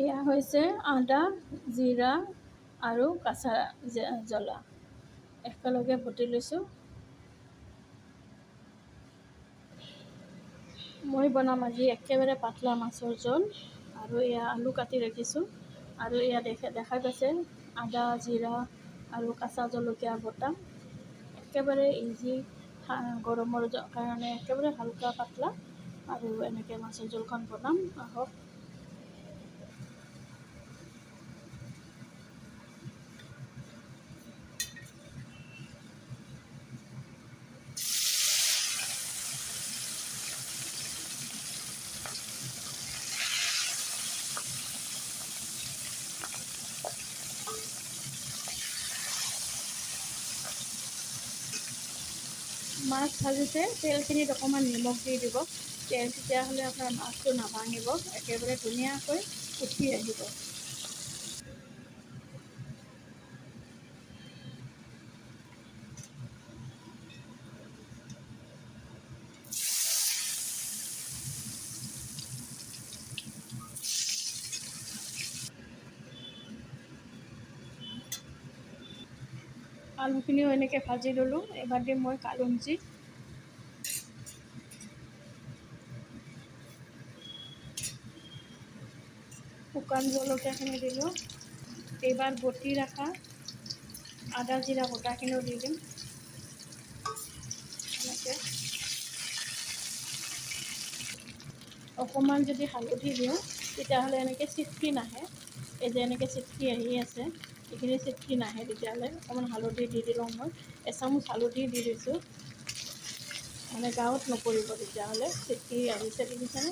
এয়া হৈছে আদা, জিৰা আৰু কাঁচা জ্বলা একেলগে বটি লৈছোঁ। মই বনাম আজি একেবাৰে পাতলা মাছৰ জোল আৰু এয়া আলু কাটি ৰাখিছোঁ আৰু এয়া দেখা গৈছে আদা, জিৰা আৰু কাঁচা জলকীয়া বটা। একেবাৰে ইজি, গৰমৰ কাৰণে একেবাৰে হালকা পাতলা আৰু এনেকৈ মাছৰ জোলখন বনাম আহক। মাছ ভাজোঁতে তেলখিনিত অকণমান নিমখ দি দিব, তেতিয়াহ'লে আপোনাৰ মাছটো নাভাঙিব, একেবাৰে ধুনীয়াকৈ উঠি আহিব। আলুখিনিও এনেকৈ ভাজি ল'লোঁ। এবাৰ দিম মই কালুঞ্জি, শুকান জলকীয়াখিনি দিলোঁ। এইবাৰ বটি ৰখা আদা জিৰা বটাখিনিও দি দিম এনেকৈ। অকণমান যদি হালধি দিওঁ তেতিয়াহ'লে এনেকৈ চিটকি নাহে, এই যে এনেকৈ চিটকি আহি আছে, এইখিনি চিটকি নাহে তেতিয়াহ'লে। অকণমান হালধি দি দিলোঁ, মই এচামুচ হালধি দি দিছোঁ, মানে গাঁৱত নপৰিব তেতিয়াহ'লে। চিটকি আহিছে দেখিছেনে,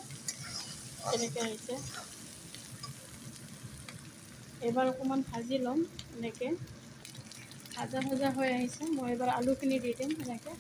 তেনেকৈ আহিছে। এইবাৰ অকণমান ভাজি ল'ম এনেকৈ, ভাজা ভাজা হৈ আহিছে। মই এইবাৰ আলুখিনি দি দিম এনেকৈ।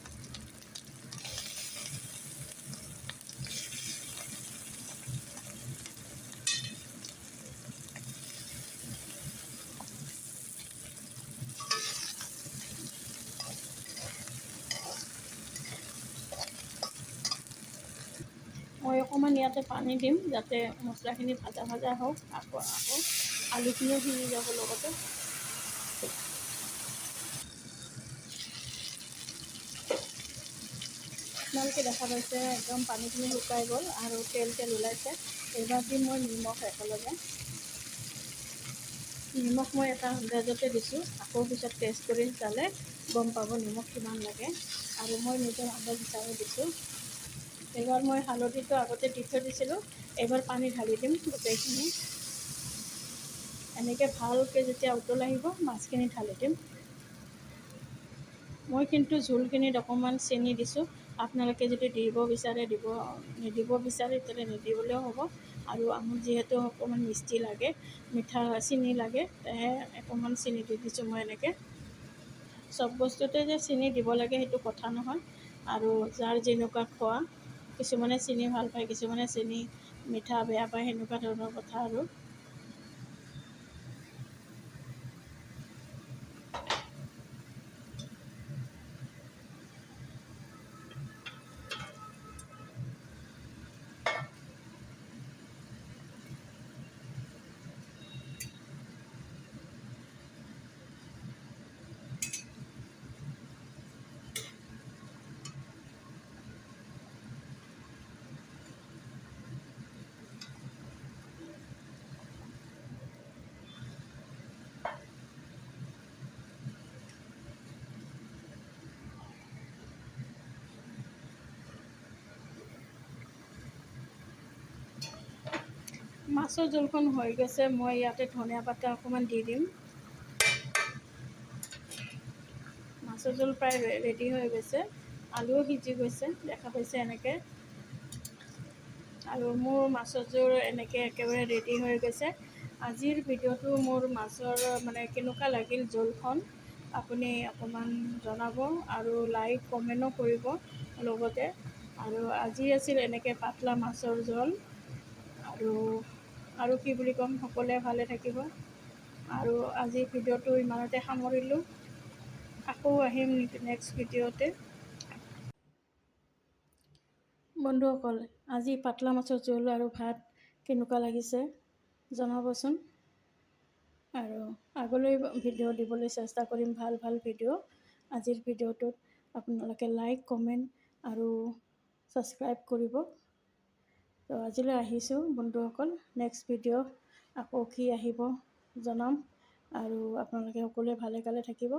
মই অকণমান ইয়াতে পানী দিম যাতে মছলাখিনি ভাজা ভাজা হওক, আকৌ আলুখিনিও সিজি যাব লগতে। আপোনালোকে দেখা পাইছে একদম পানীখিনি শুকাই গ'ল আৰু তেল ওলাইছে। এইবাৰ দিম মই নিমখ একেলগে। নিমখ মই এটা আন্দাজতে দিছোঁ, আকৌ পিছত টেষ্ট কৰি চালে গম পাব নিমখ কিমান লাগে, আৰু মই নিজৰ আন্দাজ হিচাপে দিছোঁ। এইবাৰ মই হালধিটো আগতে দি থৈ দিছিলোঁ, এইবাৰ পানী ঢালি দিম গোটেইখিনি। এনেকৈ ভালকৈ যেতিয়া উতল আহিব মাছখিনি ঢালি দিম। মই কিন্তু জোলখিনিত অকণমান চেনি দিছোঁ, আপোনালোকে যদি দিব বিচাৰে দিব, নিদিব বিচাৰে তেতিয়াহ'লে নিদিবলৈও হ'ব। আৰু আমাক যিহেতু অকণমান মিষ্টি লাগে, মিঠা চেনি লাগে, অকণমান চেনি দি দিছোঁ মই এনেকৈ। চব বস্তুতে যে চেনি দিব লাগে সেইটো কথা নহয়, আৰু যাৰ যেনেকুৱা খোৱা, কিছুমানে চেনি ভাল পায়, কিছুমানে চেনি মিঠা বেয়া পায়, সেনেকুৱা ধৰণৰ কথা আৰু। মাছৰ জোলখন হৈ গৈছে, মই ইয়াতে ধনিয়া পাতা অকণমান দি দিম। মাছৰ জোল প্ৰায় ৰেডি হৈ গৈছে, আলুও সিজি গৈছে, দেখা পাইছে এনেকৈ। আৰু মোৰ মাছৰ জোল এনেকৈ একেবাৰে ৰেডি হৈ গৈছে। আজিৰ ভিডিঅ'টো মোৰ মাছৰ মানে কেনেকুৱা লাগিল জোলখন, আপুনি অকণমান জনাব আৰু লাইক কমেণ্টো কৰিব লগতে। আৰু আজি আছিল এনেকৈ পাতলা মাছৰ জোল, আৰু কি বুলি ক'ম, সকলোৱে ভালে থাকিব। আৰু আজিৰ ভিডিঅ'টো ইমানতে সামৰিলোঁ, আকৌ আহিম নেক্সট ভিডিঅ'তে। বন্ধুসকল, আজি পাতলা মাছৰ জোল আৰু ভাত কেনেকুৱা লাগিছে জনাবচোন। আৰু আগলৈ ভিডিঅ' দিবলৈ চেষ্টা কৰিম, ভাল ভাল ভিডিঅ'। আজিৰ ভিডিঅ'টোত আপোনালোকে লাইক, কমেণ্ট আৰু ছাবস্ক্ৰাইব কৰিব। তো আজিলৈ আহিছোঁ বন্ধুসকল। নেক্সট ভিডিঅ' আকৌ কি আহিব জনাম। আৰু আপোনালোকে সকলোৱে ভালে ভালে থাকিব।